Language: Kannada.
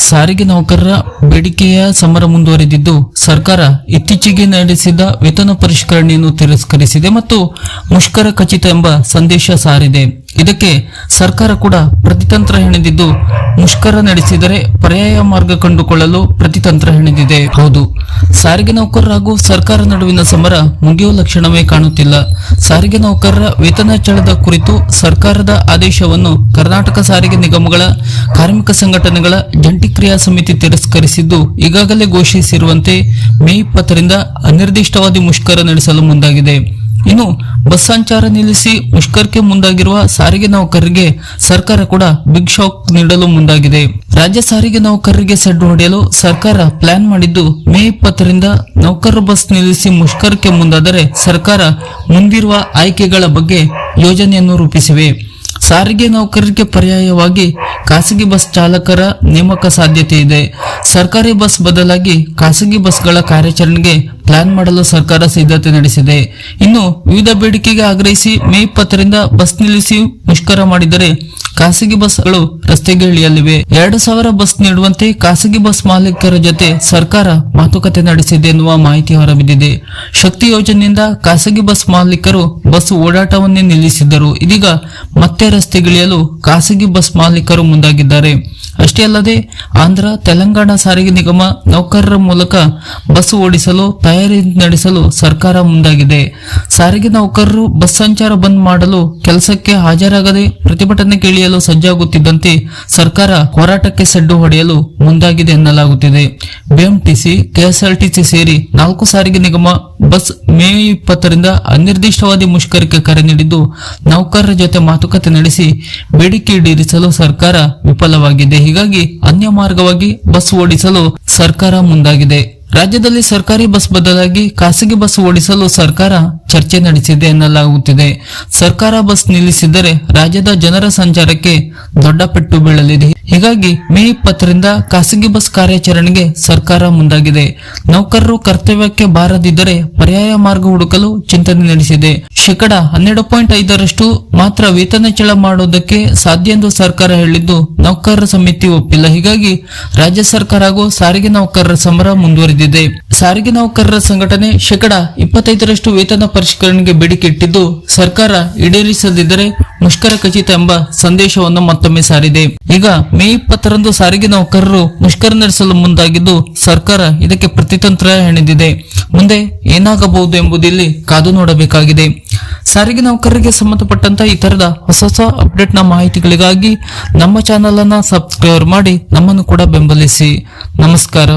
ಸಾರಿಗೆ ನೌಕರರ ಬೇಡಿಕೆಯ ಸಮರ ಮುಂದುವರೆದಿದ್ದು, ಸರ್ಕಾರ ಇತ್ತೀಚೆಗೆ ನಡೆಸಿದ ವೇತನ ಪರಿಷ್ಕರಣೆಯನ್ನು ತಿರಸ್ಕರಿಸಿದೆ ಮತ್ತು ಮುಷ್ಕರ ಖಚಿತ ಎಂಬ ಸಂದೇಶ ಸಾರಿದೆ. ಇದಕ್ಕೆ ಸರ್ಕಾರ ಕೂಡ ಪ್ರತಿತಂತ್ರ ಹೆಣೆದಿದ್ದು, ಮುಷ್ಕರ ನಡೆಸಿದರೆ ಪರ್ಯಾಯ ಮಾರ್ಗ ಕಂಡುಕೊಳ್ಳಲು ಪ್ರತಿತಂತ್ರ ಹೆಣೆದಿದೆ. ಹೌದು, ಸಾರಿಗೆ ನೌಕರರ ಹಾಗೂ ಸರ್ಕಾರ ನಡುವಿನ ಸಮರ ಮುಗಿಯುವ ಲಕ್ಷಣವೇ ಕಾಣುತ್ತಿಲ್ಲ. ಸಾರಿಗೆ ನೌಕರರ ವೇತನ ಹೆಚ್ಚಳದ ಕುರಿತು ಸರ್ಕಾರದ ಆದೇಶವನ್ನು ಕರ್ನಾಟಕ ಸಾರಿಗೆ ನಿಗಮಗಳ ಕಾರ್ಮಿಕ ಸಂಘಟನೆಗಳ ಜಂಟಿ ಕ್ರಿಯಾ ಸಮಿತಿ ತಿರಸ್ಕರಿಸಿದ್ದು, ಈಗಾಗಲೇ ಘೋಷಿಸಿರುವಂತೆ ಮೇ 20ರಿಂದ ಅನಿರ್ದಿಷ್ಟಾವಧಿ ಮುಷ್ಕರ ನಡೆಸಲು ಮುಂದಾಗಿದೆ. ಇನ್ನು ಬಸ್ ಸಂಚಾರ ನಿಲ್ಲಿಸಿ ಮುಷ್ಕರಕ್ಕೆ ಮುಂದಾಗಿರುವ ಸಾರಿಗೆ ನೌಕರರಿಗೆ ಸರ್ಕಾರ ಕೂಡ ಬಿಗ್ ಶಾಕ್ ನೀಡಲು ಮುಂದಾಗಿದೆ. ರಾಜ್ಯ ಸಾರಿಗೆ ನೌಕರರಿಗೆ ಸಡ್ಡು ಹೊಡೆಯಲು ಸರ್ಕಾರ ಪ್ಲಾನ್ ಮಾಡಿದ್ದು, ಮೇ 20ರಿಂದ ನೌಕರರು ಬಸ್ ನಿಲ್ಲಿಸಿ ಮುಷ್ಕರಕ್ಕೆ ಮುಂದಾದರೆ ಸರ್ಕಾರ ಮುಂದಿರುವ ಆಯ್ಕೆಗಳ ಬಗ್ಗೆ ಯೋಜನೆಯನ್ನು ರೂಪಿಸಿವೆ. ಸಾರಿಗೆ ನೌಕರರಿಗೆ ಪರ್ಯಾಯವಾಗಿ ಖಾಸಗಿ ಬಸ್ ಚಾಲಕರ ನೇಮಕ ಸಾಧ್ಯತೆ ಇದೆ. ಸರ್ಕಾರಿ ಬಸ್ ಬದಲಾಗಿ ಖಾಸಗಿ ಬಸ್ಗಳ ಕಾರ್ಯಾಚರಣೆಗೆ ಪ್ಲಾನ್ ಮಾಡಲು ಸರ್ಕಾರ ಸಿದ್ಧತೆ ನಡೆಸಿದೆ. ಇನ್ನು ವಿವಿಧ ಬೇಡಿಕೆಗೆ ಆಗ್ರಹಿಸಿ ಮೇ 20ರಿಂದ ಬಸ್ ನಿಲ್ಲಿಸಿ ಮುಷ್ಕರ ಮಾಡಿದರೆ ಖಾಸಗಿ ಬಸ್ಗಳು ರಸ್ತೆಗೆ ಇಳಿಯಲಿವೆ. 2000 ಬಸ್ ನೀಡುವಂತೆ ಖಾಸಗಿ ಬಸ್ ಮಾಲೀಕರ ಜೊತೆ ಸರ್ಕಾರ ಮಾತುಕತೆ ನಡೆಸಿದೆ ಎನ್ನುವ ಮಾಹಿತಿ ಹೊರಬಿದ್ದಿದೆ. ಶಕ್ತಿ ಯೋಜನೆಯಿಂದ ಖಾಸಗಿ ಬಸ್ ಮಾಲೀಕರು ಬಸ್ ಓಡಾಟವನ್ನೇ ನಿಲ್ಲಿಸಿದ್ದರು. ಇದೀಗ ಮತ್ತೆ ರಸ್ತೆಗಿಳಿಯಲು ಖಾಸಗಿ ಬಸ್ ಮಾಲೀಕರು ಮುಂದಾಗಿದ್ದಾರೆ. ಅಷ್ಟೇ ಅಲ್ಲದೆ ಆಂಧ್ರ, ತೆಲಂಗಾಣ ಸಾರಿಗೆ ನಿಗಮ ನೌಕರರ ಮೂಲಕ ಬಸ್ ಓಡಿಸಲು ತಯಾರಿ ನಡೆಸಲು ಸರ್ಕಾರ ಮುಂದಾಗಿದೆ. ಸಾರಿಗೆ ನೌಕರರು ಬಸ್ ಸಂಚಾರ ಬಂದ್ ಮಾಡಲು ಕೆಲಸಕ್ಕೆ ಹಾಜರಾಗದೆ ಪ್ರತಿಭಟನೆಗೆ ಇಳಿಯಲು ಸಜ್ಜಾಗುತ್ತಿದ್ದಂತೆ ಸರ್ಕಾರ ಹೋರಾಟಕ್ಕೆ ಸಡ್ಡು ಹೊಡೆಯಲು ಮುಂದಾಗಿದೆ ಎನ್ನಲಾಗುತ್ತಿದೆ. ಬಿಎಂಟಿಸಿ, ಕೆಎಸ್ಆರ್ಟಿಸಿ ಸೇರಿ 4 ಸಾರಿಗೆ ನಿಗಮ ಬಸ್ ಮೇ 20ರಿಂದ ಅನಿರ್ದಿಷ್ಟಾವಧಿ ಮುಷ್ಕರಕ್ಕೆ ಕರೆ ನೀಡಿದ್ದು, ನೌಕರರ ಜೊತೆ ಮಾತುಕತೆ ನಡೆಸಿ ಬೇಡಿಕೆ ಈಡೇರಿಸಲು ಸರ್ಕಾರ ವಿಫಲವಾಗಿದೆ. ಹೀಗಾಗಿ ಅನ್ಯ ಮಾರ್ಗವಾಗಿ ಬಸ್ ಓಡಿಸಲು ಸರ್ಕಾರ ಮುಂದಾಗಿದೆ. ರಾಜ್ಯದಲ್ಲಿ ಸರ್ಕಾರಿ ಬಸ್ ಬದಲಾಗಿ ಖಾಸಗಿ ಬಸ್ ಓಡಿಸಲು ಸರ್ಕಾರ ಚರ್ಚೆ ನಡೆಸಿದೆ ಎನ್ನಲಾಗುತ್ತಿದೆ. ಸರ್ಕಾರ ಬಸ್ ನಿಲ್ಲಿಸಿದರೆ ರಾಜ್ಯದ ಜನರ ಸಂಚಾರಕ್ಕೆ ದೊಡ್ಡ ಪೆಟ್ಟು ಬೀಳಲಿದೆ. ಹೀಗಾಗಿ ಮೇ 20ರಿಂದ ಖಾಸಗಿ ಬಸ್ ಕಾರ್ಯಾಚರಣೆಗೆ ಸರ್ಕಾರ ಮುಂದಾಗಿದೆ. ನೌಕರರು ಕರ್ತವ್ಯಕ್ಕೆ ಬಾರದಿದ್ದರೆ ಪರ್ಯಾಯ ಮಾರ್ಗ ಹುಡುಕಲು ಚಿಂತನೆ ನಡೆಸಿದೆ. 12.5% ಮಾತ್ರ ವೇತನ ಹೆಚ್ಚಳ ಮಾಡುವುದಕ್ಕೆ ಸಾಧ್ಯ ಎಂದು ಸರ್ಕಾರ ಹೇಳಿದ್ದು, ನೌಕರರ ಸಮಿತಿ ಒಪ್ಪಿಲ್ಲ. ಹೀಗಾಗಿ ರಾಜ್ಯ ಸರ್ಕಾರ ಹಾಗೂ ಸಾರಿಗೆ ನೌಕರರ ಸಮರ ಮುಂದುವರೆದಿದೆ. ಸಾರಿಗೆ ನೌಕರರ ಸಂಘಟನೆ 25% ವೇತನ ಪರಿಷ್ಕರಣೆಗೆ ಬೇಡಿಕೆ ಇಟ್ಟಿದ್ದು, ಸರ್ಕಾರ ಈಡೇರಿಸದಿದ್ದರೆ ಮುಷ್ಕರ ಖಚಿತ ಎಂಬ ಸಂದೇಶವನ್ನು ಮತ್ತೊಮ್ಮೆ ಸಾರಿದೆ. ಈಗ ಮೇ 20ರಂದು ಸಾರಿಗೆ ನೌಕರರು ಮುಷ್ಕರ ನಡೆಸಲು ಮುಂದಾಗಿದ್ದು, ಸರ್ಕಾರ ಇದಕ್ಕೆ ಪ್ರತಿತಂತ್ರ ಹೆಣೆದಿದೆ. ಮುಂದೆ ಏನಾಗಬಹುದು ಎಂಬುದು ಇಲ್ಲಿ ಕಾದು ನೋಡಬೇಕಾಗಿದೆ. ಸಾರಿಗೆ ನೌಕರರಿಗೆ ಸಂಬಂಧಪಟ್ಟಂತ ಈ ತರದ ಹೊಸ ಅಪ್ಡೇಟ್ ನ ಮಾಹಿತಿಗಳಿಗಾಗಿ ನಮ್ಮ ಚಾನೆಲ್ ಅನ್ನ ಸಬ್ಸ್ಕ್ರೈಬ್ ಮಾಡಿ ನಮ್ಮನ್ನು ಕೂಡ ಬೆಂಬಲಿಸಿ. ನಮಸ್ಕಾರ.